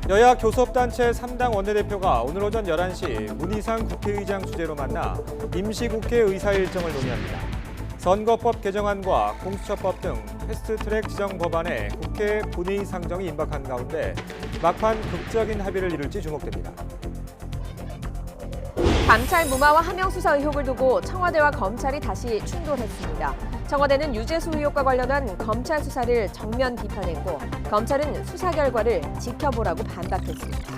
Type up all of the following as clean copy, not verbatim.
여야 교섭단체 3당 원내대표가 오늘 오전 11시 문희상 국회의장 주재로 만나 임시국회 의사 일정을 논의합니다. 선거법 개정안과 공수처법 등 패스트트랙 지정 법안에 국회 본회의 상정이 임박한 가운데 막판 극적인 합의를 이룰지 주목됩니다. 감찰 무마와 하명 수사 의혹을 두고 청와대와 검찰이 다시 충돌했습니다. 청와대는 유재수 의혹과 관련한 검찰 수사를 정면 비판했고 검찰은 수사 결과를 지켜보라고 반박했습니다.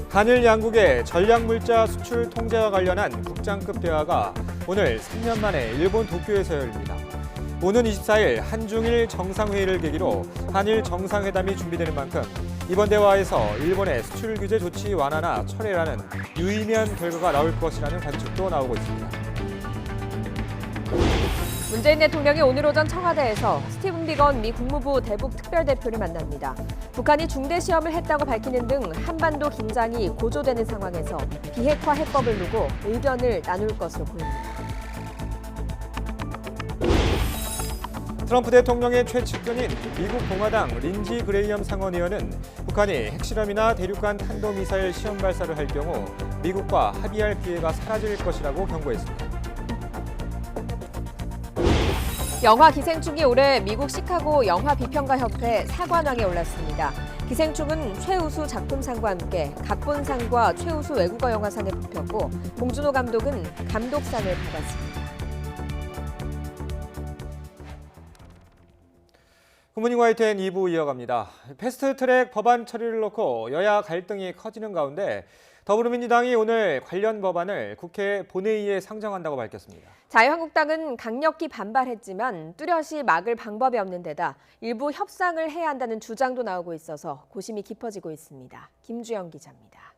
한일 양국의 전략물자 수출 통제와 관련한 국장급 대화가 오늘 3년 만에 일본 도쿄에서 열립니다. 오는 24일 한중일 정상회의를 계기로 한일 정상회담이 준비되는 만큼 이번 대화에서 일본의 수출 규제 조치 완화나 철회라는 유의미한 결과가 나올 것이라는 관측도 나오고 있습니다. 문재인 대통령이 오늘 오전 청와대에서 스티븐 비건 미 국무부 대북 특별대표를 만납니다. 북한이 중대 시험을 했다고 밝히는 등 한반도 긴장이 고조되는 상황에서 비핵화 해법을 두고 의견을 나눌 것으로 보입니다. 트럼프 대통령의 최측근인 미국 공화당 린지 그레이엄 상원의원은 북한이 핵실험이나 대륙간 탄도미사일 시험 발사를 할 경우 미국과 합의할 기회가 사라질 것이라고 경고했습니다. 영화 기생충이 올해 미국 시카고 영화비평가협회 사관왕에 올랐습니다. 기생충은 최우수 작품상과 함께 각본상과 최우수 외국어 영화상에 뽑혔고 봉준호 감독은 감독상을 받았습니다. 굿모닝 YTN 2부 이어갑니다. 패스트트랙 법안 처리를 놓고 여야 갈등이 커지는 가운데 더불어민주당이 오늘 관련 법안을 국회 본회의에 상정한다고 밝혔습니다. 자유한국당은 강력히 반발했지만 뚜렷이 막을 방법이 없는 데다 일부 협상을 해야 한다는 주장도 나오고 있어서 고심이 깊어지고 있습니다. 김주영 기자입니다.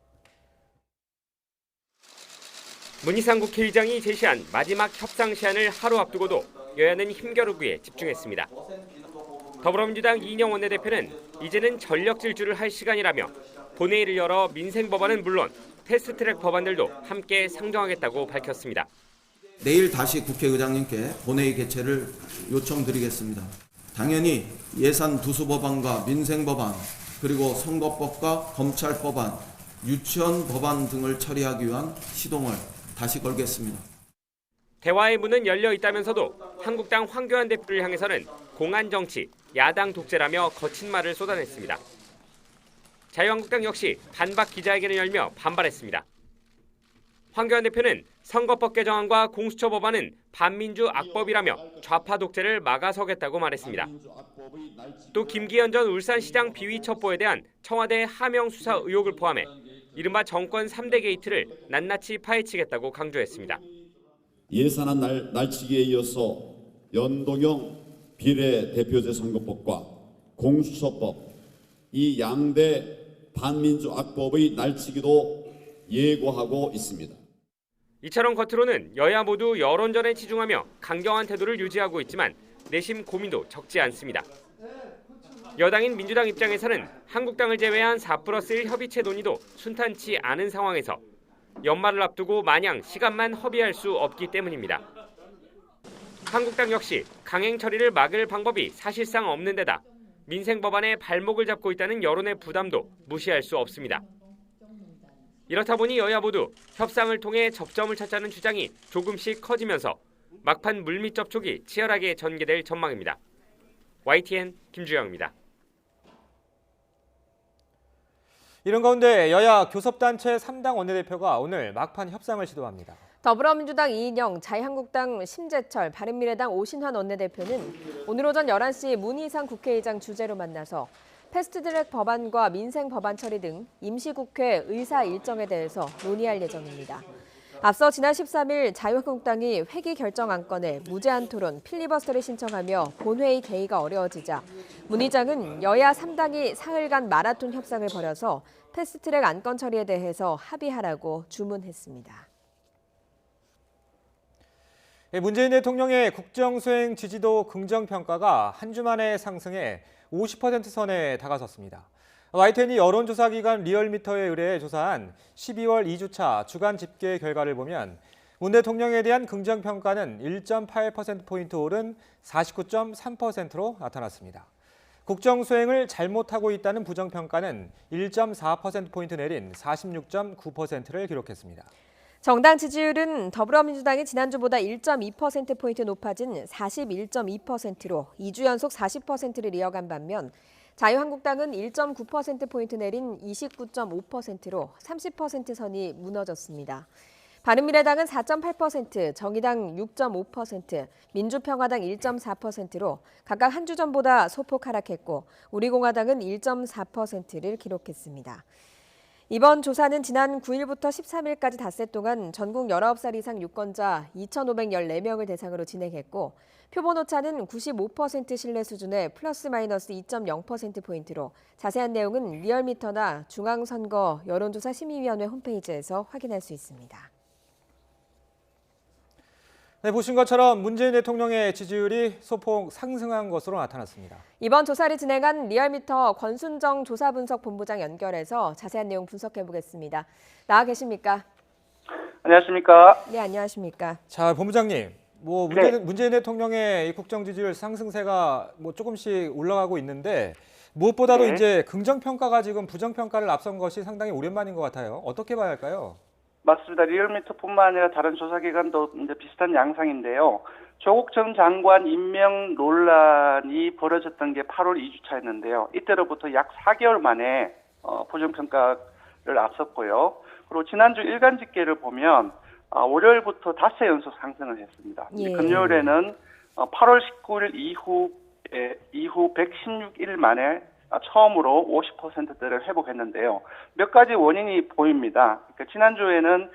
문희상 국회의장이 제시한 마지막 협상 시한을 하루 앞두고도 여야는 힘겨루기에 집중했습니다. 더불어민주당 이인영 원내대표는 이제는 전력 질주를 할 시간이라며 본회의를 열어 민생 법안은 물론 패스트트랙 법안들도 함께 상정하겠다고 밝혔습니다. 내일 다시 국회의장님께 본회의 개최를 요청드리겠습니다. 당연히 예산 두수 법안과 민생 법안, 그리고 선거법과 검찰 법안, 유치원 법안 등을 처리하기 위한 시동을 다시 걸겠습니다. 대화의 문은 열려 있다면서도 한국당 황교안 대표를 향해서는 공안 정치, 야당 독재라며 거친 말을 쏟아냈습니다. 자유한국당 역시 반박 기자회견을 열며 반발했습니다. 황교안 대표는 선거법 개정안과 공수처 법안은 반민주 악법이라며 좌파 독재를 막아서겠다고 말했습니다. 또 김기현 전 울산시장 비위 첩보에 대한 청와대 하명 수사 의혹을 포함해 이른바 정권 3대 게이트를 낱낱이 파헤치겠다고 강조했습니다. 예산안 날치기에 이어서 연동형 비례대표제 선거법과 공수처법, 이 양대 반민주 악법의 날치기도 예고하고 있습니다. 이처럼 겉으로는 여야 모두 여론전에 치중하며 강경한 태도를 유지하고 있지만 내심 고민도 적지 않습니다. 여당인 민주당 입장에서는 한국당을 제외한 4+1 협의체 논의도 순탄치 않은 상황에서 연말을 앞두고 마냥 시간만 허비할 수 없기 때문입니다. 한국당 역시 강행 처리를 막을 방법이 사실상 없는 데다 민생 법안에 발목을 잡고 있다는 여론의 부담도 무시할 수 없습니다. 이렇다 보니 여야 모두 협상을 통해 접점을 찾자는 주장이 조금씩 커지면서 막판 물밑 접촉이 치열하게 전개될 전망입니다. YTN 김주영입니다. 이런 가운데 여야 교섭단체 3당 원내대표가 오늘 막판 협상을 시도합니다. 더불어민주당 이인영, 자유한국당 심재철, 바른미래당 오신환 원내대표는 오늘 오전 11시 문희상 국회의장 주재로 만나서 패스트트랙 법안과 민생 법안 처리 등 임시국회 의사 일정에 대해서 논의할 예정입니다. 앞서 지난 13일 자유한국당이 회기 결정 안건에 무제한 토론 필리버스터를 신청하며 본회의 개의가 어려워지자 문 의장은 여야 3당이 사흘간 마라톤 협상을 벌여서 패스트트랙 안건 처리에 대해서 합의하라고 주문했습니다. 문재인 대통령의 국정수행 지지도 긍정평가가 한 주 만에 상승해 50% 선에 다가섰습니다. YTN이 여론조사기관 리얼미터에 의뢰해 조사한 12월 2주차 주간 집계 결과를 보면 문 대통령에 대한 긍정평가는 1.8%포인트 오른 49.3%로 나타났습니다. 국정 수행을 잘못하고 있다는 부정평가는 1.4%포인트 내린 46.9%를 기록했습니다. 정당 지지율은 더불어민주당이 지난주보다 1.2%포인트 높아진 41.2%로 2주 연속 40%를 이어간 반면 자유한국당은 1.9%포인트 내린 29.5%로 30% 선이 무너졌습니다. 바른미래당은 4.8%, 정의당 6.5%, 민주평화당 1.4%로 각각 한 주 전보다 소폭 하락했고 우리공화당은 1.4%를 기록했습니다. 이번 조사는 지난 9일부터 13일까지 닷새 동안 전국 19살 이상 유권자 2,514명을 대상으로 진행했고 표본 오차는 95% 신뢰 수준의 플러스 마이너스 2.0%포인트로 자세한 내용은 리얼미터나 중앙선거 여론조사 심의위원회 홈페이지에서 확인할 수 있습니다. 네, 보신 것처럼 문재인 대통령의 지지율이 소폭 상승한 것으로 나타났습니다. 이번 조사를 진행한 리얼미터 권순정 조사분석본부장 연결해서 자세한 내용 분석해 보겠습니다. 나와 계십니까? 안녕하십니까? 네, 안녕하십니까? 자, 본부장님, 네. 문재인 대통령의 이 국정 지지율 상승세가 조금씩 올라가고 있는데 무엇보다도 네. 이제 긍정 평가가 지금 부정 평가를 앞선 것이 상당히 오랜만인 것 같아요. 어떻게 봐야 할까요? 맞습니다. 리얼미터뿐만 아니라 다른 조사기관도 이제 비슷한 양상인데요. 조국 전 장관 임명 논란이 벌어졌던 게 8월 2주차였는데요. 이때로부터 약 4개월 만에 부정평가를 앞섰고요. 그리고 지난주 일간 집계를 보면 월요일부터 닷새 연속 상승을 했습니다. 예. 금요일에는 8월 19일 이후 116일 만에 처음으로 50%대를 회복했는데요. 몇 가지 원인이 보입니다. 그러니까 지난주에는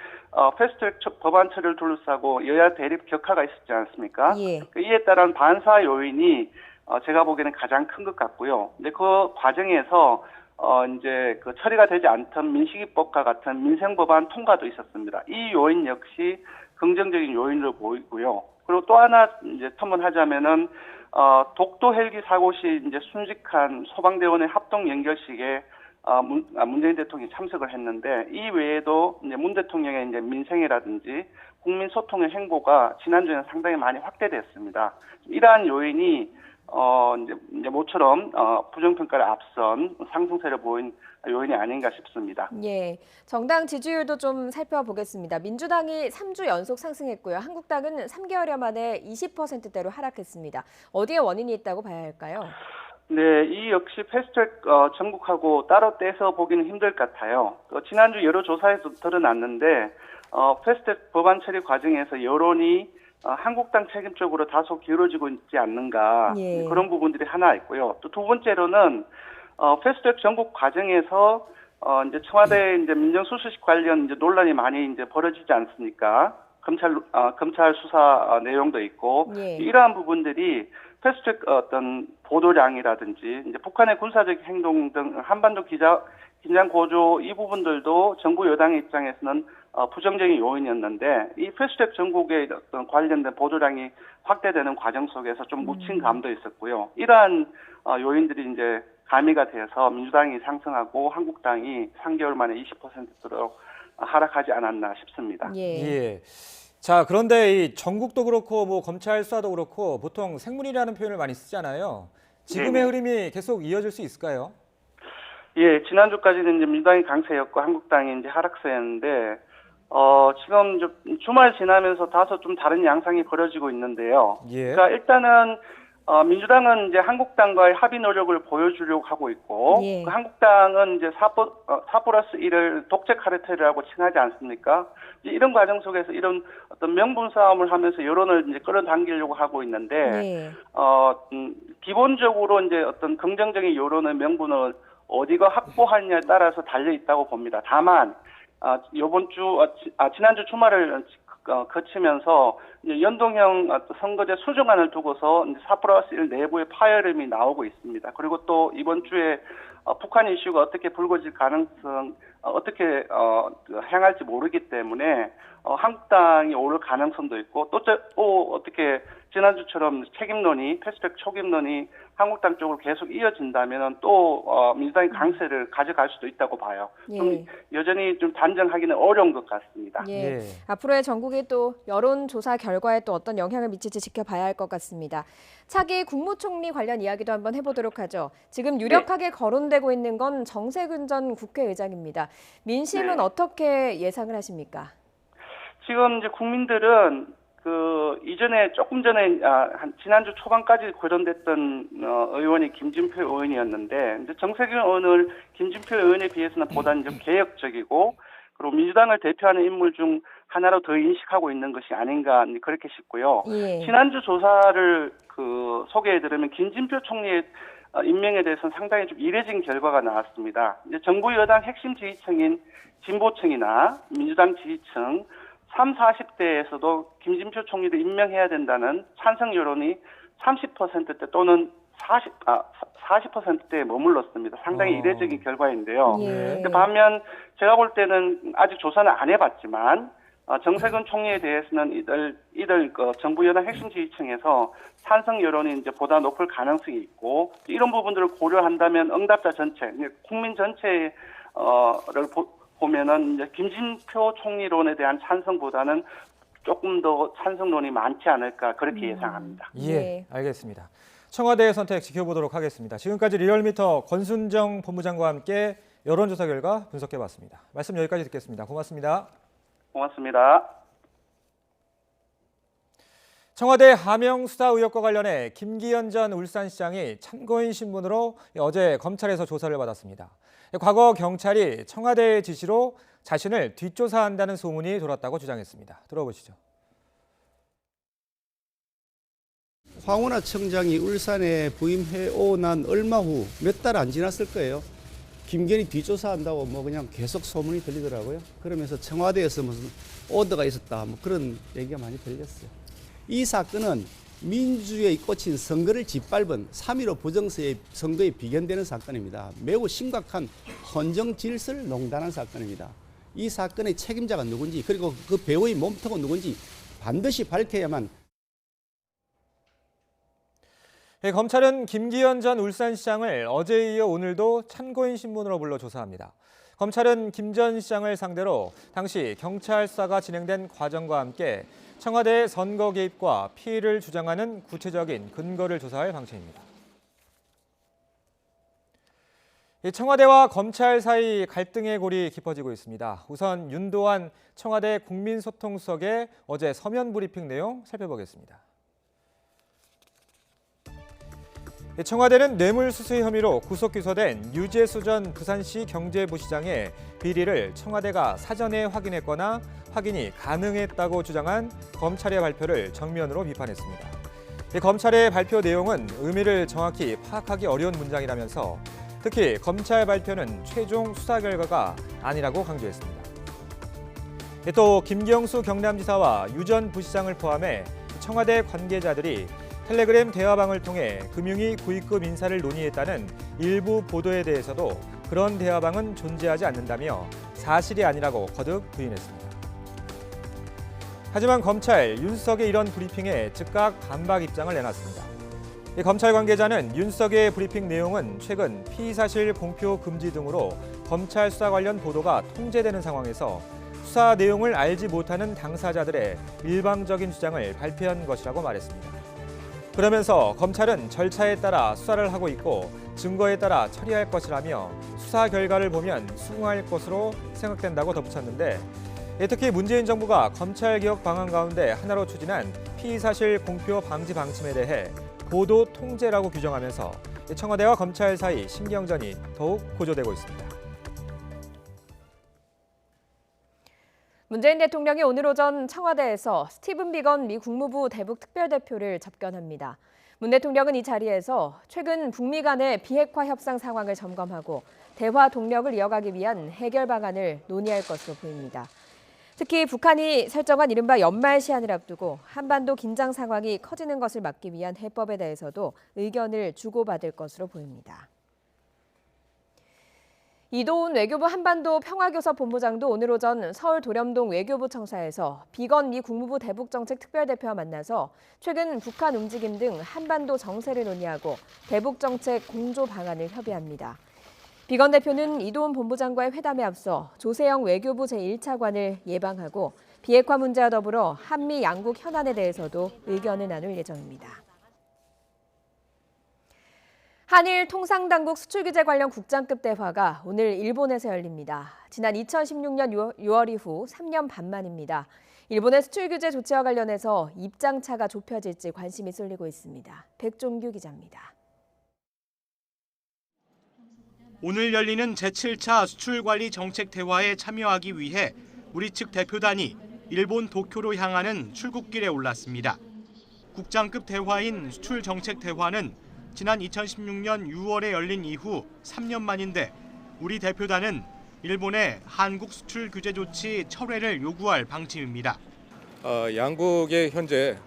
패스트트랙 법안 처리를 둘러싸고 여야 대립 격화가 있었지 않습니까? 예. 이에 따른 반사 요인이 제가 보기에는 가장 큰 것 같고요. 근데 그 과정에서 이제 그 처리가 되지 않던 민식이법과 같은 민생 법안 통과도 있었습니다. 이 요인 역시 긍정적인 요인으로 보이고요. 그리고 또 하나 이제 첨언하자면은 독도 헬기 사고 시 이제 순직한 소방대원의 합동 연결식에 문재인 대통령이 참석을 했는데 이 외에도 이제 문 대통령의 이제 민생이라든지 국민 소통의 행보가 지난주에는 상당히 많이 확대됐습니다. 이러한 요인이 이제 모처럼 부정평가를 앞선 상승세를 보인 요인이 아닌가 싶습니다. 예, 정당 지지율도 좀 살펴보겠습니다. 민주당이 3주 연속 상승했고요. 한국당은 3개월여 만에 20%대로 하락했습니다. 어디에 원인이 있다고 봐야 할까요? 네, 이 역시 패스트트랙 전국하고 따로 떼서 보기는 힘들 것 같아요. 지난주 여러 조사에서 드러났는데 패스트트랙 법안 처리 과정에서 여론이 한국당 책임 쪽으로 다소 기울어지고 있지 않는가 예. 그런 부분들이 하나 있고요. 또 두 번째로는 패스트트랙 전국 과정에서 이제 청와대 이제 민정수수식 관련 이제 논란이 많이 이제 벌어지지 않습니까? 검찰 수사 내용도 있고 예. 이러한 부분들이 패스트트랙 어떤 보도량이라든지 이제 북한의 군사적 행동 등 한반도 긴장 고조 이 부분들도 정부 여당의 입장에서는 부정적인 요인이었는데 이 패스트트랙 전국의 어떤 관련된 보도량이 확대되는 과정 속에서 좀 묻힌 감도 있었고요. 이러한 요인들이 이제 가미가 돼서 민주당이 상승하고 한국당이 3개월 만에 20%로 하락하지 않았나 싶습니다. 예. 예. 자, 그런데 이 전국도 그렇고 검찰 수사도 그렇고 보통 생문이라는 표현을 많이 쓰잖아요. 지금의 네네. 흐름이 계속 이어질 수 있을까요? 예, 지난주까지는 이제 민주당이 강세였고 한국당이 이제 하락세였는데 지금 주말 지나면서 다소 좀 다른 양상이 벌어지고 있는데요. 예. 그러니까 일단은 민주당은 이제 한국당과의 합의 노력을 보여주려고 하고 있고 예. 한국당은 이제 4+1을 독재 카르텔이라고 칭하지 않습니까? 이제 이런 과정 속에서 이런 어떤 명분 싸움을 하면서 여론을 이제 끌어당기려고 하고 있는데 예. 기본적으로 이제 어떤 긍정적인 여론의 명분을 어디가 확보하느냐에 따라서 달려 있다고 봅니다. 다만 지난주 주말을 거치면서 연동형 선거제 수정안을 두고서 4+1 내부의 파열음이 나오고 있습니다. 그리고 또 이번 주에 북한 이슈가 어떻게 불거질 가능성, 어떻게 향할지 모르기 때문에 한국당이 오를 가능성도 있고 또 어떻게 지난주처럼 책임론이 패스트트랙 초임론이 한국당 쪽으로 계속 이어진다면 또 민주당이 강세를 가져갈 수도 있다고 봐요. 좀 예. 여전히 좀 단정하기는 어려운 것 같습니다. 예. 예. 앞으로의 전국이 또 여론조사 결과에 또 어떤 영향을 미칠지 지켜봐야 할 것 같습니다. 차기 국무총리 관련 이야기도 한번 해보도록 하죠. 지금 유력하게 거론되고 있는 건 정세균 전 국회의장입니다. 민심은 네. 어떻게 예상을 하십니까? 지금 이제 국민들은 이전에 조금 전에 한 지난주 초반까지 거론됐던 의원이 김진표 의원이었는데 이제 정세균 의원을 김진표 의원에 비해서는 보다는 좀 개혁적이고 그리고 민주당을 대표하는 인물 중 하나로 더 인식하고 있는 것이 아닌가 그렇게 싶고요. 예. 지난주 조사를 소개해드리면 김진표 총리의 임명에 대해서는 상당히 좀 이례적인 결과가 나왔습니다. 이제 정부 여당 핵심 지지층인 진보층이나 민주당 지지층 30, 40대에서도 김진표 총리를 임명해야 된다는 찬성 여론이 30%대 또는 40%대에 머물렀습니다. 상당히 이례적인 결과인데요. 예. 근데 반면 제가 볼 때는 아직 조사는 안 해봤지만 정세균 총리에 대해서는 이들 정부 여당 핵심 지지층에서 찬성 여론이 이제 보다 높을 가능성이 있고 이런 부분들을 고려한다면 응답자 전체, 국민 전체를 보면은 이제 김진표 총리론에 대한 찬성보다는 조금 더 찬성론이 많지 않을까 그렇게 예상합니다. 예, 알겠습니다. 청와대의 선택 지켜보도록 하겠습니다. 지금까지 리얼미터 권순정 본부장과 함께 여론조사 결과 분석해봤습니다. 말씀 여기까지 듣겠습니다. 고맙습니다. 고맙습니다. 청와대 하명 수사 의혹과 관련해 김기현 전 울산시장이 참고인 신분으로 어제 검찰에서 조사를 받았습니다. 과거 경찰이 청와대의 지시로 자신을 뒷조사한다는 소문이 돌았다고 주장했습니다. 들어보시죠. 황운하 청장이 울산에 부임해 난 얼마 후 몇 달 안 지났을 거예요. 김기현이 뒷조사한다고 그냥 계속 소문이 들리더라고요. 그러면서 청와대에서 무슨 오더가 있었다 그런 얘기가 많이 들렸어요. 이 사건은 민주주의에 꽂힌 선거를 짓밟은 3.15 부정선거에 선거에 비견되는 사건입니다. 매우 심각한 헌정 질서를 농단한 사건입니다. 이 사건의 책임자가 누군지 그리고 그 배우의 몸통은 누군지 반드시 밝혀야만. 검찰은 김기현 전 울산시장을 어제에 이어 오늘도 참고인 신분으로 불러 조사합니다. 검찰은 김 전 시장을 상대로 당시 경찰 수사가 진행된 과정과 함께 청와대의 선거 개입과 피의를 주장하는 구체적인 근거를 조사할 방침입니다. 청와대와 검찰 사이 갈등의 골이 깊어지고 있습니다. 우선 윤도한 청와대 국민소통수석의 어제 서면 브리핑 내용 살펴보겠습니다. 청와대는 뇌물수수 혐의로 구속 기소된 유재수 전 부산시 경제부시장의 비리를 청와대가 사전에 확인했거나 확인이 가능했다고 주장한 검찰의 발표를 정면으로 비판했습니다. 검찰의 발표 내용은 의미를 정확히 파악하기 어려운 문장이라면서 특히 검찰 발표는 최종 수사 결과가 아니라고 강조했습니다. 또 김경수 경남지사와 유 전 부시장을 포함해 청와대 관계자들이 텔레그램 대화방을 통해 금융위 구입급 인사를 논의했다는 일부 보도에 대해서도 그런 대화방은 존재하지 않는다며 사실이 아니라고 거듭 부인했습니다. 하지만 검찰 윤석의 이런 브리핑에 즉각 반박 입장을 내놨습니다. 검찰 관계자는 윤석의 브리핑 내용은 최근 피의사실 공표 금지 등으로 검찰 수사 관련 보도가 통제되는 상황에서 수사 내용을 알지 못하는 당사자들의 일방적인 주장을 발표한 것이라고 말했습니다. 그러면서 검찰은 절차에 따라 수사를 하고 있고 증거에 따라 처리할 것이라며 수사 결과를 보면 수긍할 것으로 생각된다고 덧붙였는데 특히 문재인 정부가 검찰개혁 방안 가운데 하나로 추진한 피의사실 공표 방지 방침에 대해 보도 통제라고 규정하면서 청와대와 검찰 사이 신경전이 더욱 고조되고 있습니다. 문재인 대통령이 오늘 오전 청와대에서 스티븐 비건 미 국무부 대북 특별대표를 접견합니다. 문 대통령은 이 자리에서 최근 북미 간의 비핵화 협상 상황을 점검하고 대화 동력을 이어가기 위한 해결 방안을 논의할 것으로 보입니다. 특히 북한이 설정한 이른바 연말 시한을 앞두고 한반도 긴장 상황이 커지는 것을 막기 위한 해법에 대해서도 의견을 주고받을 것으로 보입니다. 이도훈 외교부 한반도 평화교섭본부장도 오늘 오전 서울 도렴동 외교부 청사에서 비건 미 국무부 대북정책 특별대표와 만나서 최근 북한 움직임 등 한반도 정세를 논의하고 대북정책 공조 방안을 협의합니다. 비건 대표는 이도훈 본부장과의 회담에 앞서 조세영 외교부 제1차관을 예방하고 비핵화 문제와 더불어 한미 양국 현안에 대해서도 의견을 나눌 예정입니다. 한일 통상당국 수출규제 관련 국장급 대화가 오늘 일본에서 열립니다. 지난 2016년 6월 이후 3년 반 만입니다. 일본의 수출규제 조치와 관련해서 입장차가 좁혀질지 관심이 쏠리고 있습니다. 백종규 기자입니다. 오늘 열리는 제7차 수출관리 정책 대화에 참여하기 위해 우리 측 대표단이 일본 도쿄로 향하는 출국길에 올랐습니다. 국장급 대화인 수출정책 대화는 지난 2016년 6월에 열린 이후 3년 만인데 우리 대표단은 일본의 한국 수출 규제 조치 철회를 요구할 방침입니다. 양국의 현재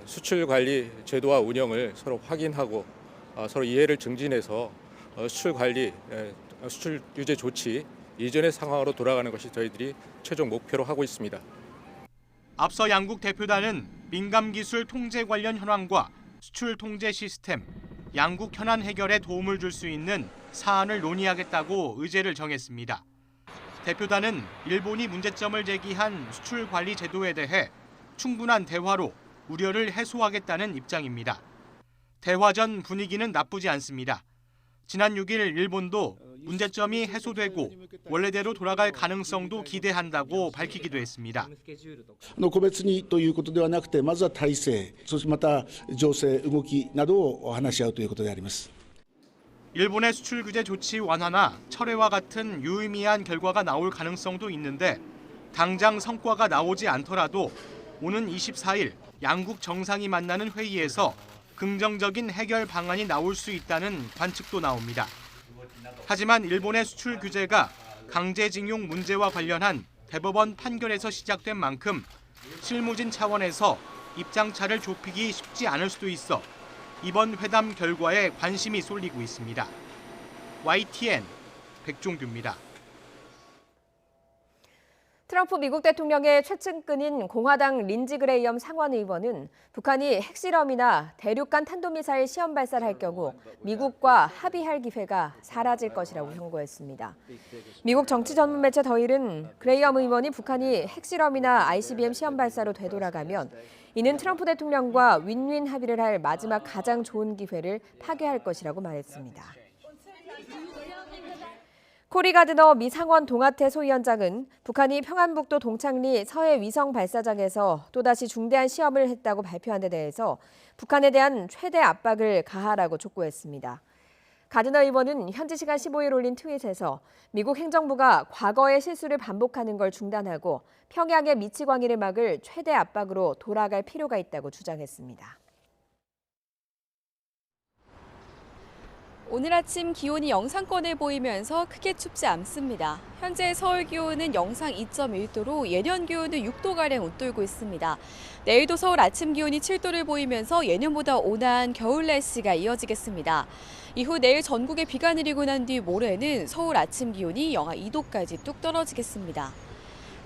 수출 관리 제도와 운영을 서로 확인하고 서로 이해를 증진해서 수출 관리, 수출 규제 조치 이전의 상황으로 돌아가는 것이 저희들이 최종 목표로 하고 있습니다. 앞서 양국 대표단은 민감 기술 통제 관련 현황과 수출 통제 시스템, 양국 현안 해결에 도움을 줄 수 있는 사안을 논의하겠다고 의제를 정했습니다. 대표단은 일본이 문제점을 제기한 수출 관리 제도에 대해 충분한 대화로 우려를 해소하겠다는 입장입니다. 대화 전 분위기는 나쁘지 않습니다. 지난 6일 일본도 문제점이 해소되고 원래대로 돌아갈 가능성도 기대한다고 밝히기도 했습니다. 個別にということではなくて、まずは体制、そしてまた情勢、動きなどを話し合うということであります。 일본의 수출 규제 조치 완화나 철회와 같은 유의미한 결과가 나올 가능성도 있는데 당장 성과가 나오지 않더라도 오는 24일 양국 정상이 만나는 회의에서 긍정적인 해결 방안이 나올 수 있다는 관측도 나옵니다. 하지만 일본의 수출 규제가 강제징용 문제와 관련한 대법원 판결에서 시작된 만큼 실무진 차원에서 입장차를 좁히기 쉽지 않을 수도 있어 이번 회담 결과에 관심이 쏠리고 있습니다. YTN 백종규입니다. 트럼프 미국 대통령의 최측근인 공화당 린지 그레이엄 상원 의원은 북한이 핵실험이나 대륙간 탄도미사일 시험 발사를 할 경우 미국과 합의할 기회가 사라질 것이라고 경고했습니다. 미국 정치 전문 매체 더힐은 그레이엄 의원이 북한이 핵실험이나 ICBM 시험 발사로 되돌아가면 이는 트럼프 대통령과 윈윈 합의를 할 마지막 가장 좋은 기회를 파괴할 것이라고 말했습니다. 코리 가드너 미 상원 동아태 소위원장은 북한이 평안북도 동창리 서해 위성 발사장에서 또다시 중대한 시험을 했다고 발표한 데 대해서 북한에 대한 최대 압박을 가하라고 촉구했습니다. 가드너 의원은 현지 시간 15일 올린 트윗에서 미국 행정부가 과거의 실수를 반복하는 걸 중단하고 평양의 미치광이를 막을 최대 압박으로 돌아갈 필요가 있다고 주장했습니다. 오늘 아침 기온이 영상권을 보이면서 크게 춥지 않습니다. 현재 서울 기온은 영상 2.1도로 예년 기온은 6도가량 웃돌고 있습니다. 내일도 서울 아침 기온이 7도를 보이면서 예년보다 온화한 겨울 날씨가 이어지겠습니다. 이후 내일 전국에 비가 내리고 난 뒤 모레는 서울 아침 기온이 영하 2도까지 뚝 떨어지겠습니다.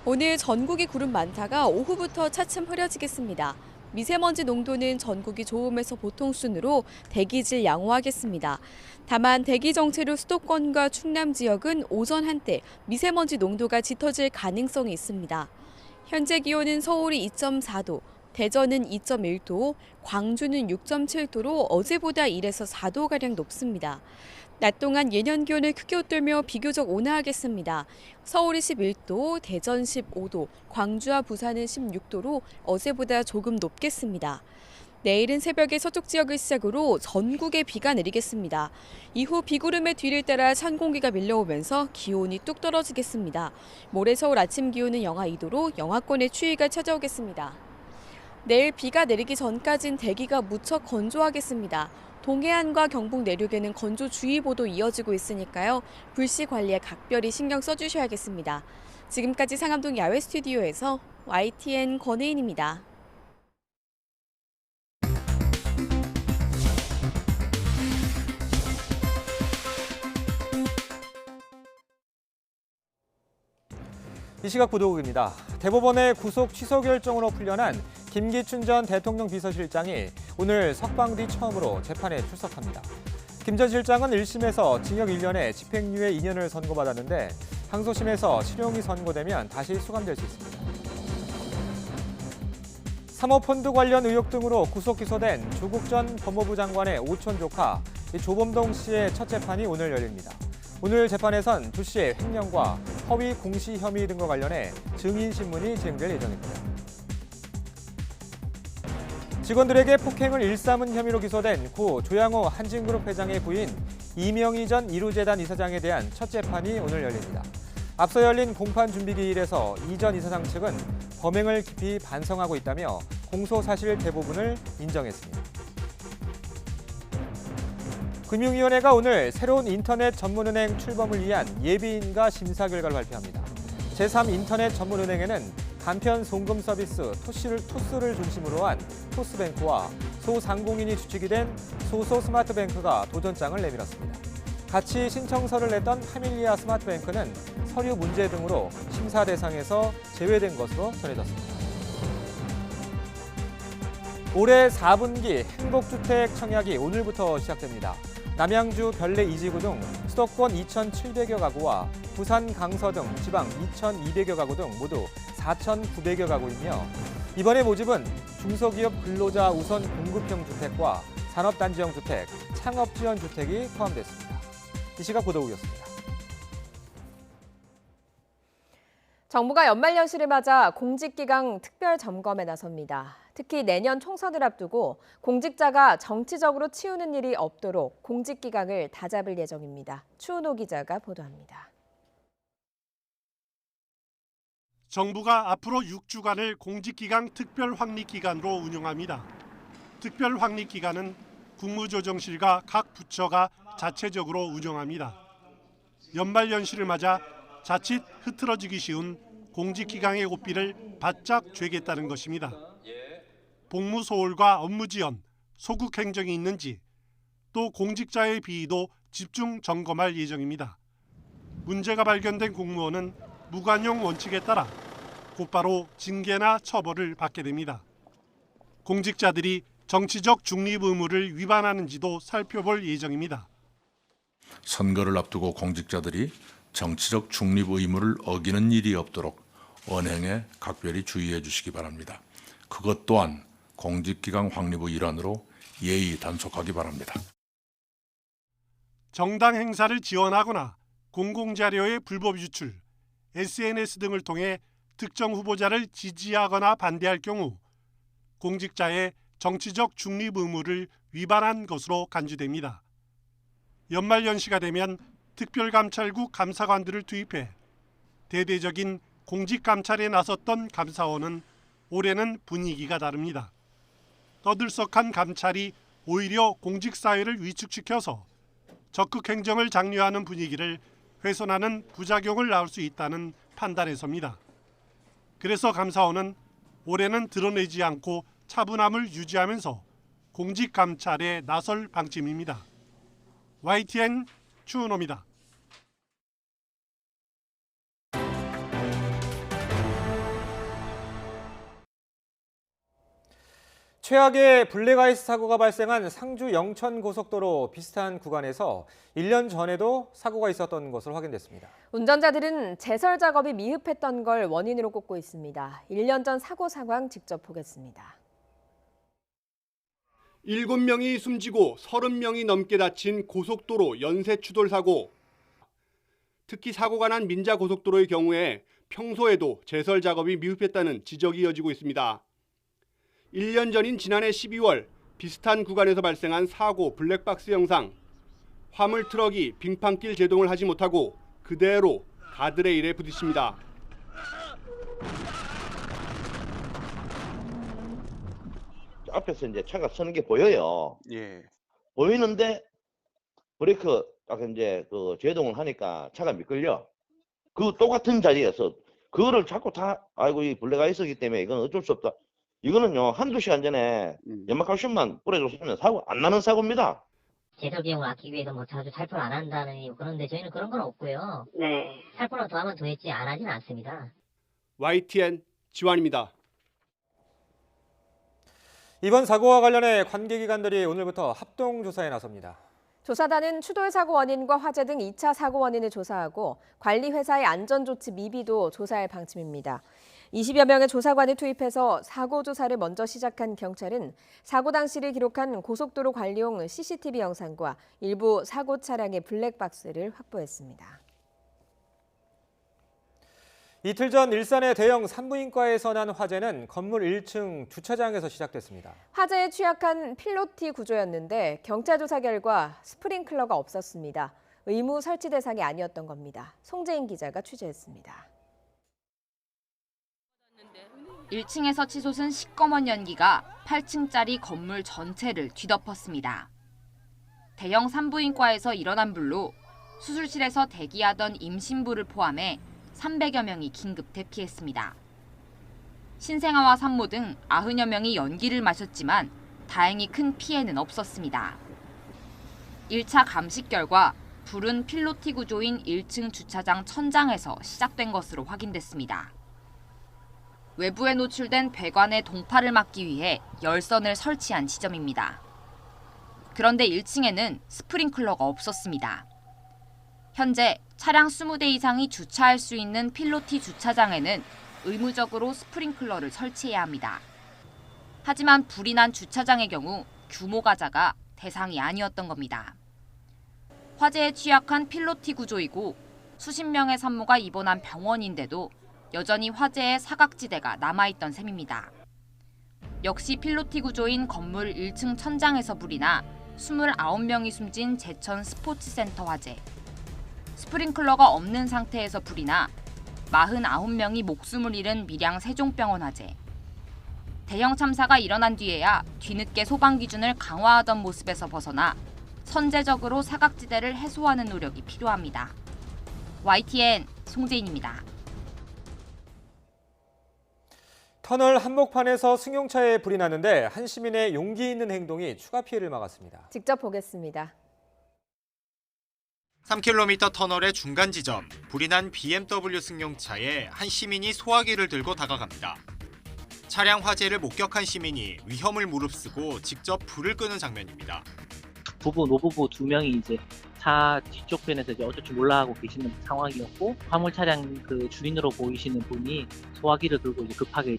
오늘 전국이 구름 많다가 오후부터 차츰 흐려지겠습니다. 미세먼지 농도는 전국이 좋음에서 보통 순으로 대기질 양호하겠습니다. 다만 대기 정체로 수도권과 충남 지역은 오전 한때 미세먼지 농도가 짙어질 가능성이 있습니다. 현재 기온은 서울이 2.4도, 대전은 2.1도, 광주는 6.7도로 어제보다 1에서 4도가량 높습니다. 낮 동안 예년 기온을 크게 웃돌며 비교적 온화하겠습니다. 서울이 11도, 대전 15도, 광주와 부산은 16도로 어제보다 조금 높겠습니다. 내일은 새벽에 서쪽 지역을 시작으로 전국에 비가 내리겠습니다. 이후 비구름의 뒤를 따라 찬 공기가 밀려오면서 기온이 뚝 떨어지겠습니다. 모레 서울 아침 기온은 영하 2도로 영하권의 추위가 찾아오겠습니다. 내일 비가 내리기 전까진 대기가 무척 건조하겠습니다. 동해안과 경북 내륙에는 건조주의보도 이어지고 있으니까요. 불씨 관리에 각별히 신경 써주셔야겠습니다. 지금까지 상암동 야외 스튜디오에서 YTN 권혜인입니다. 이 시각 보도국입니다. 대법원의 구속 취소 결정으로 풀려난 김기춘 전 대통령 비서실장이 오늘 석방 뒤 처음으로 재판에 출석합니다. 김 전 실장은 1심에서 징역 1년에 집행유예 2년을 선고받았는데 항소심에서 실형이 선고되면 다시 수감될 수 있습니다. 사모펀드 관련 의혹 등으로 구속 기소된 조국 전 법무부 장관의 오촌 조카 조범동 씨의 첫 재판이 오늘 열립니다. 오늘 재판에선 조 씨의 횡령과 허위 공시 혐의 등과 관련해 증인신문이 진행될 예정입니다. 직원들에게 폭행을 일삼은 혐의로 기소된 고 조양호 한진그룹 회장의 부인 이명희 전 이루재단 이사장에 대한 첫 재판이 오늘 열립니다. 앞서 열린 공판 준비기일에서 이 전 이사장 측은 범행을 깊이 반성하고 있다며 공소 사실 대부분을 인정했습니다. 금융위원회가 오늘 새로운 인터넷 전문은행 출범을 위한 예비인가 심사 결과를 발표합니다. 제3인터넷 전문은행에는 간편 송금 서비스 토스를 중심으로 한 토스뱅크와 소상공인이 주축이 된 소소스마트뱅크가 도전장을 내밀었습니다. 같이 신청서를 냈던 파밀리아 스마트뱅크는 서류 문제 등으로 심사 대상에서 제외된 것으로 전해졌습니다. 올해 4분기 행복주택 청약이 오늘부터 시작됩니다. 남양주 별내 이지구 등 수도권 2,700여 가구와 부산 강서 등 지방 2,200여 가구 등 모두 4,900여 가구이며 이번의 모집은 중소기업 근로자 우선 공급형 주택과 산업단지형 주택, 창업지원 주택이 포함됐습니다. 이 시각 보도국이었습니다. 정부가 연말연시를 맞아 공직기강 특별 점검에 나섭니다. 특히 내년 총선을 앞두고 공직자가 정치적으로 치우는 일이 없도록 공직기강을 다잡을 예정입니다. 추은호 기자가 보도합니다. 정부가 앞으로 6주간을 공직기강 특별황립기간으로 운영합니다. 특별황립기간은 국무조정실과 각 부처가 자체적으로 운영합니다. 연말연시를 맞아 자칫 흐트러지기 쉬운 공직기강의 고삐를 바짝 죄겠다는 것입니다. 복무 소홀과 업무 지연, 소극 행정이 있는지 또 공직자의 비위도 집중 점검할 예정입니다. 문제가 발견된 공무원은 무관용 원칙에 따라 곧바로 징계나 처벌을 받게 됩니다. 공직자들이 정치적 중립 의무를 위반하는지도 살펴볼 예정입니다. 선거를 앞두고 공직자들이 정치적 중립 의무를 어기는 일이 없도록 언행에 각별히 주의해 주시기 바랍니다. 그것 또한 공직기강 확립의 일환으로 예의 단속하기 바랍니다. 정당 행사를 지원하거나 공공자료의 불법 유출, SNS 등을 통해 특정 후보자를 지지하거나 반대할 경우 공직자의 정치적 중립 의무를 위반한 것으로 간주됩니다. 연말연시가 되면 특별감찰국 감사관들을 투입해 대대적인 공직감찰에 나섰던 감사원은 올해는 분위기가 다릅니다. 떠들썩한 감찰이 오히려 공직사회를 위축시켜서 적극 행정을 장려하는 분위기를 훼손하는 부작용을 낳을 수 있다는 판단에서입니다. 그래서 감사원은 올해는 드러내지 않고 차분함을 유지하면서 공직감찰에 나설 방침입니다. YTN 추은호입니다. 최악의 블랙아이스 사고가 발생한 상주 영천 고속도로 비슷한 구간에서 1년 전에도 사고가 있었던 것으로 확인됐습니다. 운전자들은 제설 작업이 미흡했던 걸 원인으로 꼽고 있습니다. 1년 전 사고 상황 직접 보겠습니다. 7명이 숨지고 30명이 넘게 다친 고속도로 연쇄 추돌 사고. 특히 사고가 난 민자고속도로의 경우에 평소에도 제설 작업이 미흡했다는 지적이 이어지고 있습니다. 1년 전인 지난해 12월 비슷한 구간에서 발생한 사고 블랙박스 영상. 화물 트럭이 빙판길 제동을 하지 못하고 그대로 가드레일에 부딪힙니다. 앞에서 이제 차가 서는 게 보여요. 예. 보이는데 브레이크 딱 이제 그 제동을 하니까 차가 미끌려. 그 똑같은 자리에서 그거를 자꾸 다 아이고 이 블랙아이스이기 때문에 이건 어쩔 수 없다. 이거는요 한두 시간 전에 연막칼슘만 뿌려줬으면 사고 안 나는 사고입니다. 제설 비용을 아끼기 위해서 뭐 자주 살포를 안 한다는 그런데 저희는 그런 건 없고요. 네. 살포를 더 하면 더 했지 안 하진 않습니다. YTN 지환입니다. 이번 사고와 관련해 관계기관들이 오늘부터 합동조사에 나섭니다. 조사단은 추돌 사고 원인과 화재 등 2차 사고 원인을 조사하고 관리 회사의 안전조치 미비도 조사할 방침입니다. 20여 명의 조사관을 투입해서 사고 조사를 먼저 시작한 경찰은 사고 당시를 기록한 고속도로 관리용 CCTV 영상과 일부 사고 차량의 블랙박스를 확보했습니다. 이틀 전 일산의 대형 산부인과에서 난 화재는 건물 1층 주차장에서 시작됐습니다. 화재에 취약한 필로티 구조였는데 경찰 조사 결과 스프링클러가 없었습니다. 의무 설치 대상이 아니었던 겁니다. 송재인 기자가 취재했습니다. 1층에서 치솟은 시꺼먼 연기가 8층짜리 건물 전체를 뒤덮었습니다. 대형 산부인과에서 일어난 불로 수술실에서 대기하던 임신부를 포함해 300여 명이 긴급 대피했습니다. 신생아와 산모 등 90여 명이 연기를 마셨지만 다행히 큰 피해는 없었습니다. 1차 감식 결과 불은 필로티 구조인 1층 주차장 천장에서 시작된 것으로 확인됐습니다. 외부에 노출된 배관의 동파를 막기 위해 열선을 설치한 지점입니다. 그런데 1층에는 스프링클러가 없었습니다. 현재 차량 20대 이상이 주차할 수 있는 필로티 주차장에는 의무적으로 스프링클러를 설치해야 합니다. 하지만 불이 난 주차장의 경우 규모가 작아 대상이 아니었던 겁니다. 화재에 취약한 필로티 구조이고 수십 명의 산모가 입원한 병원인데도 여전히 화재의 사각지대가 남아있던 셈입니다. 역시 필로티 구조인 건물 1층 천장에서 불이 나 29명이 숨진 제천 스포츠센터 화재. 스프링클러가 없는 상태에서 불이 나 49명이 목숨을 잃은 밀양 세종병원 화재. 대형 참사가 일어난 뒤에야 뒤늦게 소방 기준을 강화하던 모습에서 벗어나 선제적으로 사각지대를 해소하는 노력이 필요합니다. YTN 송재인입니다. 터널 한복판에서 승용차에 불이 났는데 한 시민의 용기 있는 행동이 추가 피해를 막았습니다. 직접 보겠습니다. 3km 터널의 중간 지점, 불이 난 BMW 승용차에 한 시민이 소화기를 들고 다가갑니다. 차량 화재를 목격한 시민이 위험을 무릅쓰고 직접 불을 끄는 장면입니다. 부부, 노부부 2명이 이제 차 뒤쪽 편에서 이제 어쩔 줄 몰라 하고 계시는 상황이었고, 화물 차량 그 주인으로 보이시는 분이 소화기를 들고 이제 급하게.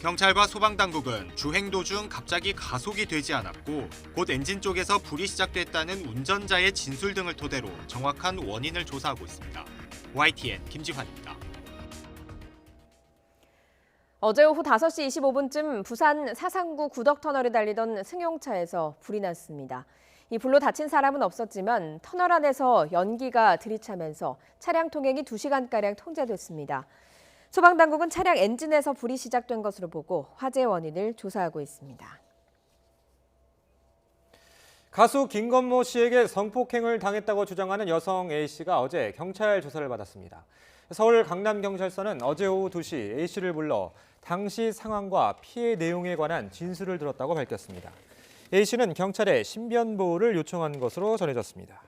경찰과 소방당국은 주행 도중 갑자기 가속이 되지 않았고 곧 엔진 쪽에서 불이 시작됐다는 운전자의 진술 등을 토대로 정확한 원인을 조사하고 있습니다. YTN 김지환입니다. 어제 오후 5시 25분쯤 부산 사상구 구덕터널을 달리던 승용차에서 불이 났습니다. 이 불로 다친 사람은 없었지만 터널 안에서 연기가 들이차면서 차량 통행이 2시간가량 통제됐습니다. 소방당국은 차량 엔진에서 불이 시작된 것으로 보고 화재 원인을 조사하고 있습니다. 가수 김건모 씨에게 성폭행을 당했다고 주장하는 여성 A씨가 어제 경찰 조사를 받았습니다. 서울 강남경찰서는 어제 오후 2시 A씨를 불러 당시 상황과 피해 내용에 관한 진술을 들었다고 밝혔습니다. A씨는 경찰에 신변 보호를 요청한 것으로 전해졌습니다.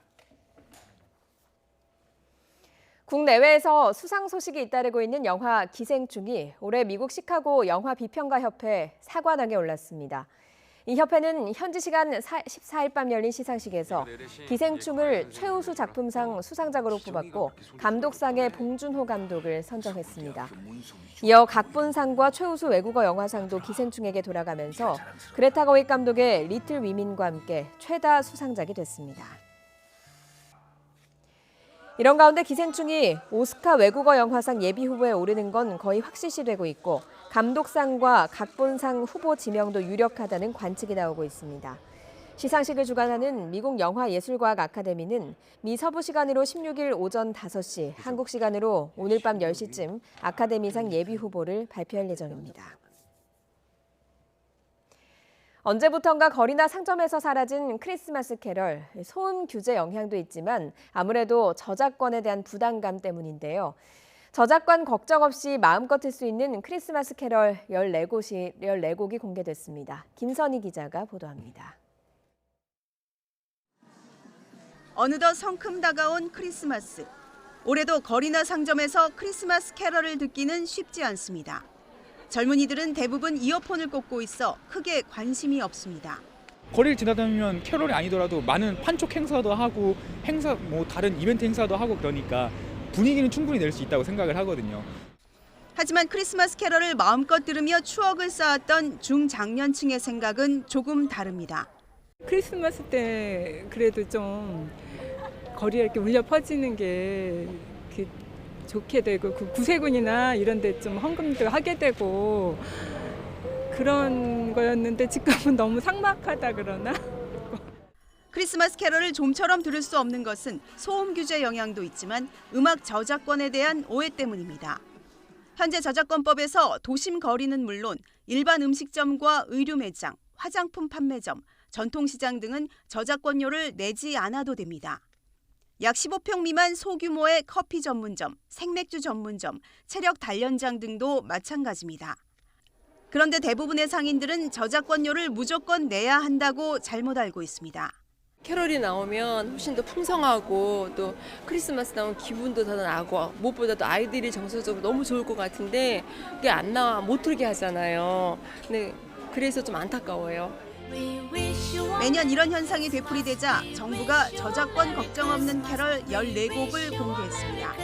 국내외에서 수상 소식이 잇따르고 있는 영화 기생충이 올해 미국 시카고 영화 비평가 협회 사관왕에 올랐습니다. 이 협회는 현지 시간 14일 밤 열린 시상식에서 기생충을 최우수 작품상 수상작으로 뽑았고 감독상에 봉준호 감독을 선정했습니다. 이어 각본상과 최우수 외국어 영화상도 기생충에게 돌아가면서 그레타 거윅 감독의 리틀 위민과 함께 최다 수상작이 됐습니다. 이런 가운데 기생충이 오스카 외국어 영화상 예비 후보에 오르는 건 거의 확실시되고 있고 감독상과 각본상 후보 지명도 유력하다는 관측이 나오고 있습니다. 시상식을 주관하는 미국 영화예술과학 아카데미는 미 서부 시간으로 16일 오전 5시, 한국 시간으로 오늘 밤 10시쯤 아카데미상 예비 후보를 발표할 예정입니다. 언제부턴가 거리나 상점에서 사라진 크리스마스 캐럴, 소음 규제 영향도 있지만 아무래도 저작권에 대한 부담감 때문인데요. 저작권 걱정 없이 마음껏 틀 수 있는 크리스마스 캐럴 14곡이 공개됐습니다. 김선희 기자가 보도합니다. 어느덧 성큼 다가온 크리스마스. 올해도 거리나 상점에서 크리스마스 캐럴을 듣기는 쉽지 않습니다. 젊은이들은 대부분 이어폰을 꽂고 있어 크게 관심이 없습니다. 거리를 지나다니면 캐럴이 아니더라도 많은 판촉 행사도 하고 다른 이벤트 행사도 하고 그러니까 분위기는 충분히 낼 수 있다고 생각을 하거든요. 하지만 크리스마스 캐럴을 마음껏 들으며 추억을 쌓았던 중장년층의 생각은 조금 다릅니다. 크리스마스 때 그래도 좀 거리에 이렇게 울려 퍼지는 게 좋게 되고 그 구세군이나 이런 데 좀 헌금도 하게 되고 그런 거였는데 지금은 너무 삭막하다 그러나? 크리스마스 캐럴을 좀처럼 들을 수 없는 것은 소음 규제 영향도 있지만 음악 저작권에 대한 오해 때문입니다. 현재 저작권법에서 도심 거리는 물론 일반 음식점과 의류 매장, 화장품 판매점, 전통시장 등은 저작권료를 내지 않아도 됩니다. 약 15평 미만 소규모의 커피 전문점, 생맥주 전문점, 체력 단련장 등도 마찬가지입니다. 그런데 대부분의 상인들은 저작권료를 무조건 내야 한다고 잘못 알고 있습니다. 캐럴이 나오면 훨씬 더 풍성하고 또 크리스마스 나오면 기분도 더 나고 무엇보다도 아이들이 정서적으로 너무 좋을 것 같은데 그게 안 나와 못 들게 하잖아요. 근데 그래서 좀 안타까워요. 매년 이런 현상이 되풀이되자 정부가 저작권 걱정 없는 캐럴 14곡을 공개했습니다.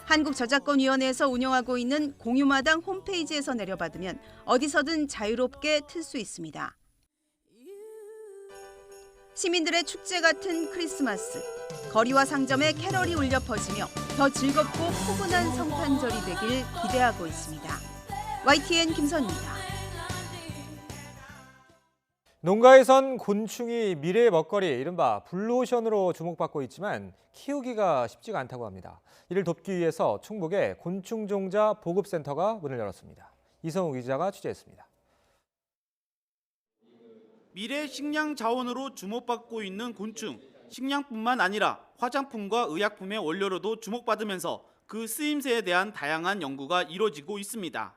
한국저작권위원회에서 운영하고 있는 공유마당 홈페이지에서 내려받으면 어디서든 자유롭게 틀 수 있습니다. 시민들의 축제 같은 크리스마스, 거리와 상점에 캐럴이 울려 퍼지며 더 즐겁고 포근한 성탄절이 되길 기대하고 있습니다. YTN 김선입니다. 농가에선 곤충이 미래의 먹거리, 이른바 블루오션으로 주목받고 있지만 키우기가 쉽지가 않다고 합니다. 이를 돕기 위해서 충북에 곤충종자 보급센터가 문을 열었습니다. 이성우 기자가 취재했습니다. 미래 식량 자원으로 주목받고 있는 곤충, 식량뿐만 아니라 화장품과 의약품의 원료로도 주목받으면서 그 쓰임새에 대한 다양한 연구가 이루어지고 있습니다.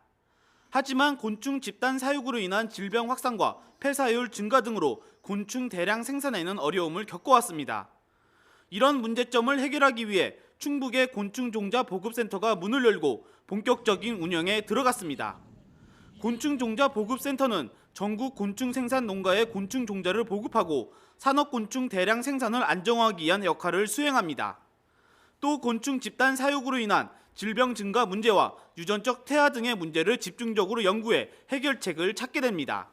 하지만 곤충 집단 사육으로 인한 질병 확산과 폐사율 증가 등으로 곤충 대량 생산에는 어려움을 겪어왔습니다. 이런 문제점을 해결하기 위해 충북의 곤충종자 보급센터가 문을 열고 본격적인 운영에 들어갔습니다. 곤충종자 보급센터는 전국 곤충 생산 농가의 곤충 종자를 보급하고 산업곤충 대량 생산을 안정화하기 위한 역할을 수행합니다. 또 곤충 집단 사육으로 인한 질병 증가 문제와 유전적 퇴화 등의 문제를 집중적으로 연구해 해결책을 찾게 됩니다.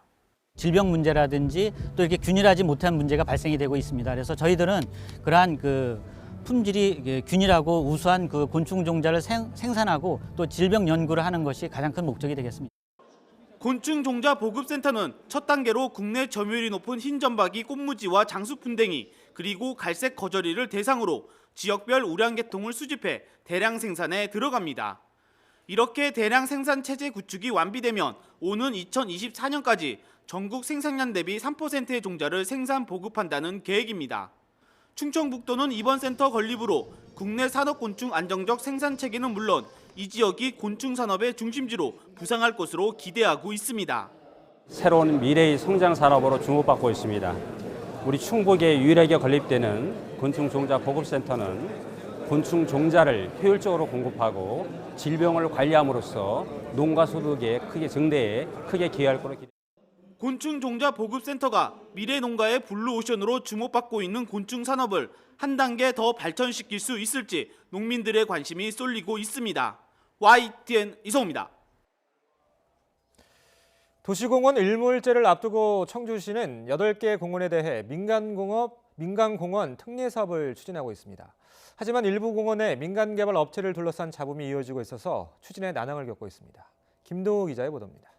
질병 문제라든지 또 이렇게 균일하지 못한 문제가 발생이 되고 있습니다. 그래서 저희들은 그러한 품질이 균일하고 우수한 곤충 종자를 생산하고 또 질병 연구를 하는 것이 가장 큰 목적이 되겠습니다. 곤충종자 보급센터는 첫 단계로 국내 점유율이 높은 흰점박이 꽃무지와 장수푼댕이 그리고 갈색 거저리를 대상으로 지역별 우량계통을 수집해 대량 생산에 들어갑니다. 이렇게 대량 생산 체제 구축이 완비되면 오는 2024년까지 전국 생산량 대비 3%의 종자를 생산 보급한다는 계획입니다. 충청북도는 이번 센터 건립으로 국내 산업곤충 안정적 생산 체계는 물론 이 지역이 곤충 산업의 중심지로 부상할 것으로 기대하고 있습니다. 새로운 미래의 성장 산업으로 주목받고 있습니다. 우리 충북에 유일하게 건립되는 곤충종자 보급센터는 곤충 종자를 효율적으로 공급하고 질병을 관리함으로써 농가 소득의 증대에 크게 기여할 것으로 기대합니다. 곤충종자 보급센터가 미래 농가의 블루오션으로 주목받고 있는 곤충 산업을 한 단계 더 발전시킬 수 있을지 농민들의 관심이 쏠리고 있습니다. YTN 이성우입니다. 도시공원 일몰제를 앞두고 청주시는 8개 공원에 대해 민간공원 특례 사업을 추진하고 있습니다. 하지만 일부 공원에 민간개발 업체를 둘러싼 잡음이 이어지고 있어서 추진에 난항을 겪고 있습니다. 김동우 기자의 보도입니다.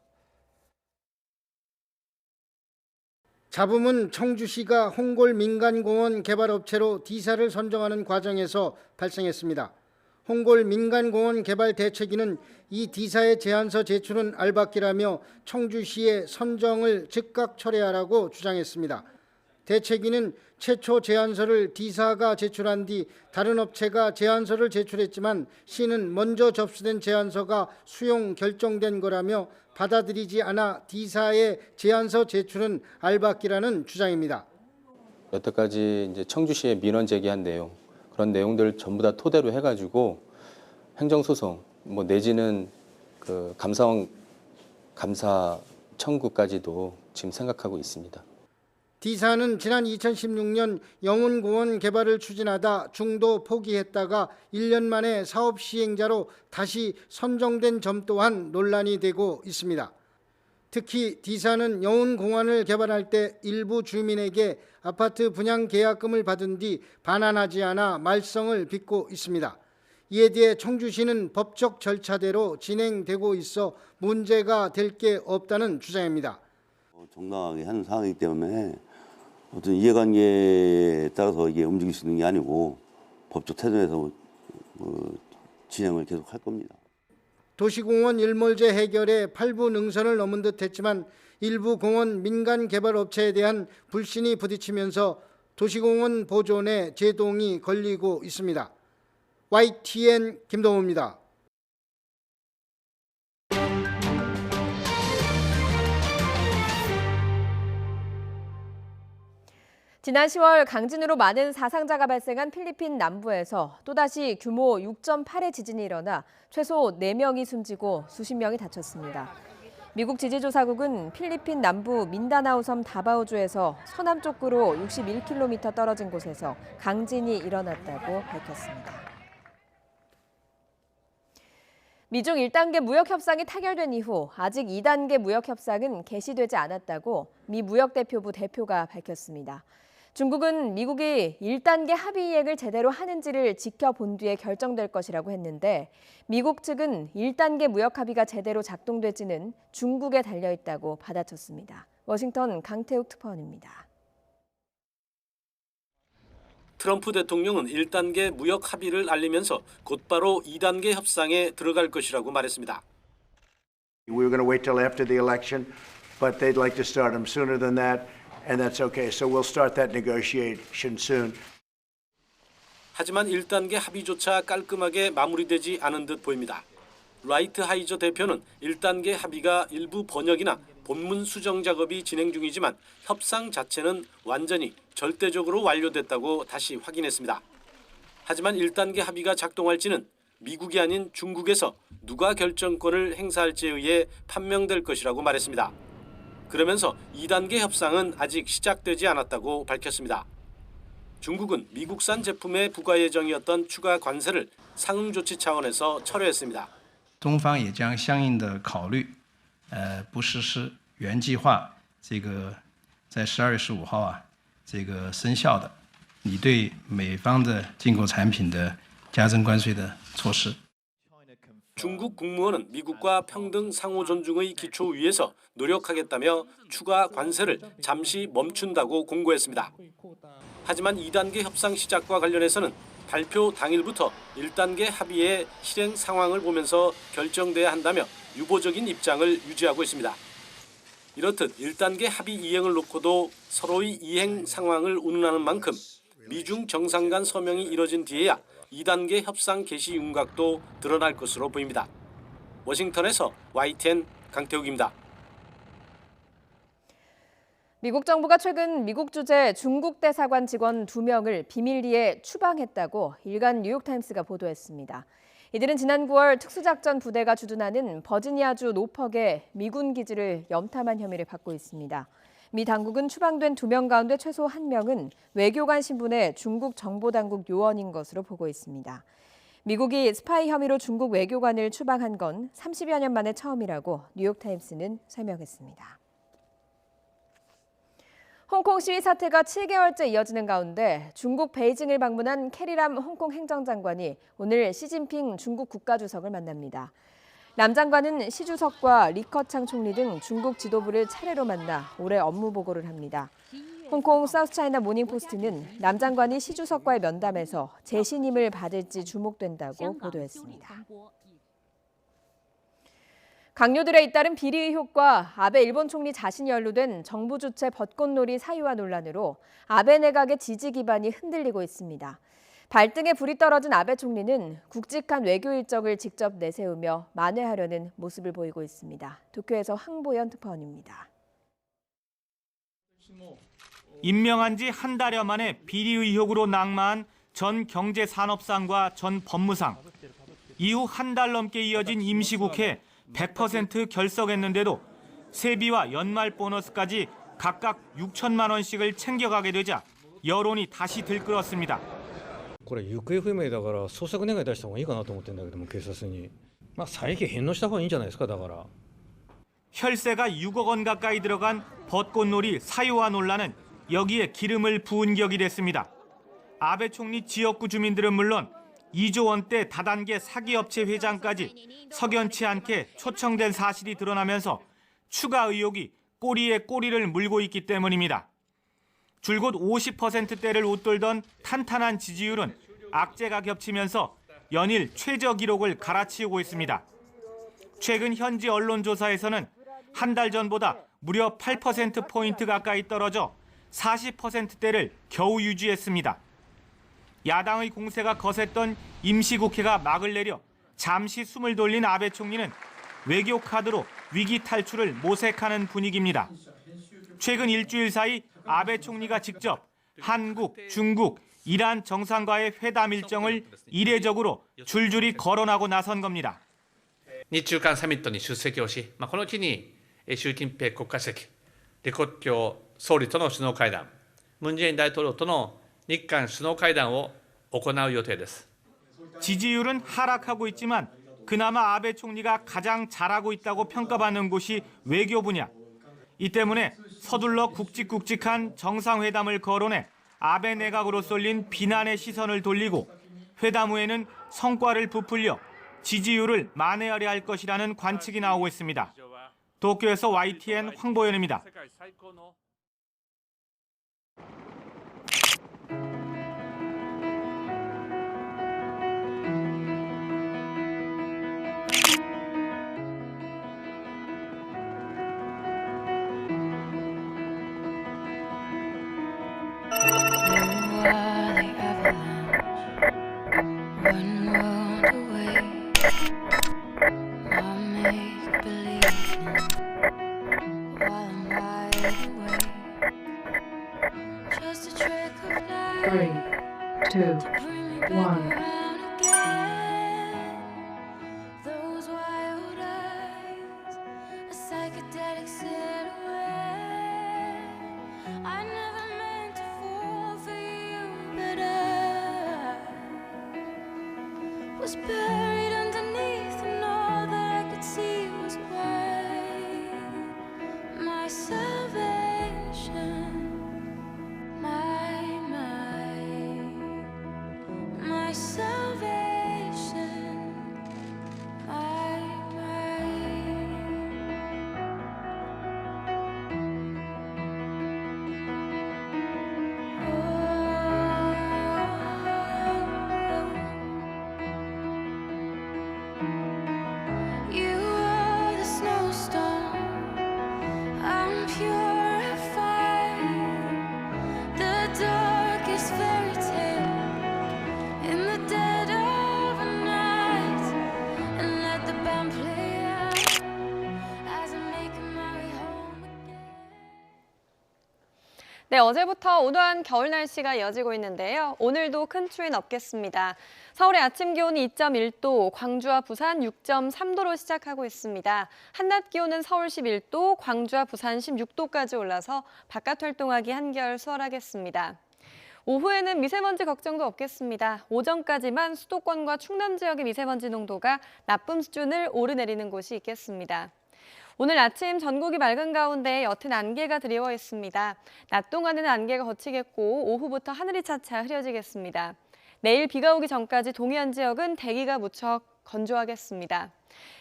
잡음은 청주시가 홍골 민간공원 개발업체로 D사를 선정하는 과정에서 발생했습니다. 홍골 민간공원 개발 대책위는 이 D사의 제안서 제출은 알박기라며 청주시의 선정을 즉각 철회하라고 주장했습니다. 대책위는 최초 제안서를 D사가 제출한 뒤 다른 업체가 제안서를 제출했지만 시는 먼저 접수된 제안서가 수용 결정된 거라며 받아들이지 않아 D사의 제안서 제출은 알박기라는 주장입니다. 여태까지 청주시에 민원 제기한 내용, 그런 내용들 전부 다 토대로 해가지고 행정소송 내지는 그 감사원 감사 청구까지도 지금 생각하고 있습니다. D사는 지난 2016년 영훈공원 개발을 추진하다 중도 포기했다가 1년 만에 사업 시행자로 다시 선정된 점 또한 논란이 되고 있습니다. 특히 D사는 영훈공원을 개발할 때 일부 주민에게 아파트 분양 계약금을 받은 뒤 반환하지 않아 말썽을 빚고 있습니다. 이에 대해 청주시는 법적 절차대로 진행되고 있어 문제가 될 게 없다는 주장입니다. 정당하게 하는 상황이기 때문에 어떤 이해관계에 따라서 이게 움직일 수 있는 게 아니고 법적 태도에서 진행을 계속 할 겁니다. 도시공원 일몰제 해결에 8부 능선을 넘은 듯했지만 일부 공원 민간 개발 업체에 대한 불신이 부딪히면서 도시공원 보존에 제동이 걸리고 있습니다. YTN 김동호입니다. 지난 10월 강진으로 많은 사상자가 발생한 필리핀 남부에서 또다시 규모 6.8의 지진이 일어나 최소 4명이 숨지고 수십 명이 다쳤습니다. 미국 지질조사국은 필리핀 남부 민다나오 섬 다바오주에서 서남쪽으로 61km 떨어진 곳에서 강진이 일어났다고 밝혔습니다. 미중 1단계 무역협상이 타결된 이후 아직 2단계 무역협상은 개시되지 않았다고 미 무역대표부 대표가 밝혔습니다. 중국은 미국이 1단계 합의이행을 제대로 하는지를 지켜본 뒤에 결정될 것이라고 했는데 미국 측은 1단계 무역 합의가 제대로 작동될지는 중국에 달려있다고 받아쳤습니다. 워싱턴 강태욱 특파원입니다. 트럼프 대통령은 1단계 무역 합의를 알리면서 곧바로 2단계 협상에 들어갈 것이라고 말했습니다. We were going to wait till after the election, but they'd like to start them sooner than that. And that's okay. So we'll start that negotiation soon. 하지만 1단계 합의조차 깔끔하게 마무리되지 않은 듯 보입니다. 라이트 하이저 대표는 1단계 합의가 일부 번역이나 본문 수정 작업이 진행 중이지만 협상 자체는 완전히 절대적으로 완료됐다고 다시 확인했습니다. 하지만 1단계 합의가 작동할지는 미국이 아닌 중국에서 누가 결정권을 행사할지에 의해 판명될 것이라고 말했습니다. 그러면서 2단계 협상은 아직 시작되지 않았다고 밝혔습니다. 중국은 미국산 제품에 부과 예정이었던 추가 관세를 상응 조치 차원에서 철회했습니다. 中方也将相应的考虑，不实施原计划这个在12月15号这个生效的你对美方的进口产品的加征关税的措施。 중국 국무원은 미국과 평등 상호 존중의 기초 위에서 노력하겠다며 추가 관세를 잠시 멈춘다고 공고했습니다. 하지만 2단계 협상 시작과 관련해서는 발표 당일부터 1단계 합의의 실행 상황을 보면서 결정돼야 한다며 유보적인 입장을 유지하고 있습니다. 이렇듯 1단계 합의 이행을 놓고도 서로의 이행 상황을 운운하는 만큼 미중 정상 간 서명이 이뤄진 뒤에야 2단계 협상 개시 윤곽도 드러날 것으로 보입니다. 워싱턴에서 YTN 강태욱입니다. 미국 정부가 최근 미국 주재 중국 대사관 직원 2명을 비밀리에 추방했다고 일간 뉴욕타임스가 보도했습니다. 이들은 지난 9월 특수작전 부대가 주둔하는 버지니아주 노퍽의 미군 기지를 염탐한 혐의를 받고 있습니다. 미 당국은 추방된 2명 가운데 최소 1명은 외교관 신분의 중국 정보당국 요원인 것으로 보고 있습니다. 미국이 스파이 혐의로 중국 외교관을 추방한 건 30여 년 만에 처음이라고 뉴욕타임스는 설명했습니다. 홍콩 시위 사태가 7개월째 이어지는 가운데 중국 베이징을 방문한 캐리람 홍콩 행정장관이 오늘 시진핑 중국 국가주석을 만납니다. 람 장관은 시 주석과 리커창 총리 등 중국 지도부를 차례로 만나 올해 업무 보고를 합니다. 홍콩 사우스차이나 모닝포스트는 람 장관이 시 주석과의 면담에서 재신임을 받을지 주목된다고 보도했습니다. 강요들에 잇따른 비리 의혹과 아베 일본 총리 자신이 연루된 정부 주최 벚꽃놀이 사유화 논란으로 아베 내각의 지지 기반이 흔들리고 있습니다. 발등에 불이 떨어진 아베 총리는 굵직한 외교 일정을 직접 내세우며 만회하려는 모습을 보이고 있습니다. 도쿄에서 황보연 특파원입니다. 임명한 지 한 달여 만에 비리 의혹으로 낙마한 전 경제산업상과 전 법무상, 이후 한 달 넘게 이어진 임시국회 100% 결석했는데도 세비와 연말 보너스까지 각각 6천만 원씩을 챙겨가게 되자 여론이 다시 들끓었습니다. これ行方不明だから捜索願い出した方がいいかなと思ってるんだけども警察に債権返納した方がいいんじゃないですかだから 혈세가 6억 원 가까이 들어간 벚꽃놀이 사유화 논란은 여기에 기름을 부은 격이 됐습니다. 아베 총리 지역구 주민들은 물론 2조 원대 다단계 사기업체 회장까지 석연치 않게 초청된 사실이 드러나면서 추가 의혹이 꼬리에 꼬리를 물고 있기 때문입니다. 줄곧 50%대를 웃돌던 탄탄한 지지율은 악재가 겹치면서 연일 최저 기록을 갈아치우고 있습니다. 최근 현지 언론조사에서는 한 달 전보다 무려 8%포인트 가까이 떨어져 40%대를 겨우 유지했습니다. 야당의 공세가 거셌던 임시국회가 막을 내려 잠시 숨을 돌린 아베 총리는 외교 카드로 위기 탈출을 모색하는 분위기입니다. 최근 일주일 사이 아베 총리가 직접 한국, 중국, 이란 정상과의 회담 일정을 이례적으로 줄줄이 거론하고 나선 겁니다. 日中間サミットに出席をし、この機に習近平国家主席、李克強総理との首脳会談、ムン・ジェイン大統領との日韓首脳会談を行う予定です. 지지율은 하락하고 있지만 그나마 아베 총리가 가장 잘하고 있다고 평가받는 곳이 외교 분야. 이 때문에 서둘러 굵직굵직한 정상회담을 거론해 아베 내각으로 쏠린 비난의 시선을 돌리고 회담 후에는 성과를 부풀려 지지율을 만회하려 할 것이라는 관측이 나오고 있습니다. 도쿄에서 YTN 황보현입니다. Was buried underneath, and all that I could see was white. My salvation, my salvation, You are the snowstorm, I'm purified. The darkest fairy tale in the dead of a night, and let the band play out as I make my way home. 네, 어제부터 온화한 겨울 날씨가 이어지고 있는데요. 오늘도 큰 추위는 없겠습니다. 서울의 아침 기온이 2.1도, 광주와 부산 6.3도로 시작하고 있습니다. 한낮 기온은 서울 11도, 광주와 부산 16도까지 올라서 바깥 활동하기 한결 수월하겠습니다. 오후에는 미세먼지 걱정도 없겠습니다. 오전까지만 수도권과 충남 지역의 미세먼지 농도가 나쁨 수준을 오르내리는 곳이 있겠습니다. 오늘 아침 전국이 맑은 가운데 옅은 안개가 드리워 있습니다. 낮 동안에는 안개가 걷히겠고 오후부터 하늘이 차차 흐려지겠습니다. 내일 비가 오기 전까지 동해안 지역은 대기가 무척 건조하겠습니다.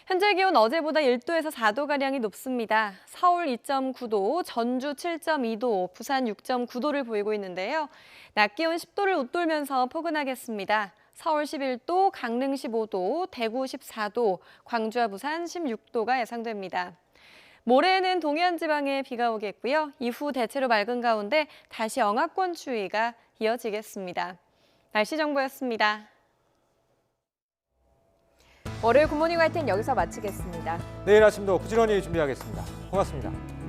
현재 기온 어제보다 1도에서 4도가량이 높습니다. 서울 2.9도, 전주 7.2도, 부산 6.9도를 보이고 있는데요. 낮 기온 10도를 웃돌면서 포근하겠습니다. 서울 11도, 강릉 15도, 대구 14도, 광주와 부산 16도가 예상됩니다. 모레에는 동해안 지방에 비가 오겠고요. 이후 대체로 맑은 가운데 다시 영하권 추위가 이어지겠습니다. 날씨 정보였습니다. 월요일 굿모닝 화이팅 여기서 마치겠습니다. 내일 아침도 부지런히 준비하겠습니다. 고맙습니다.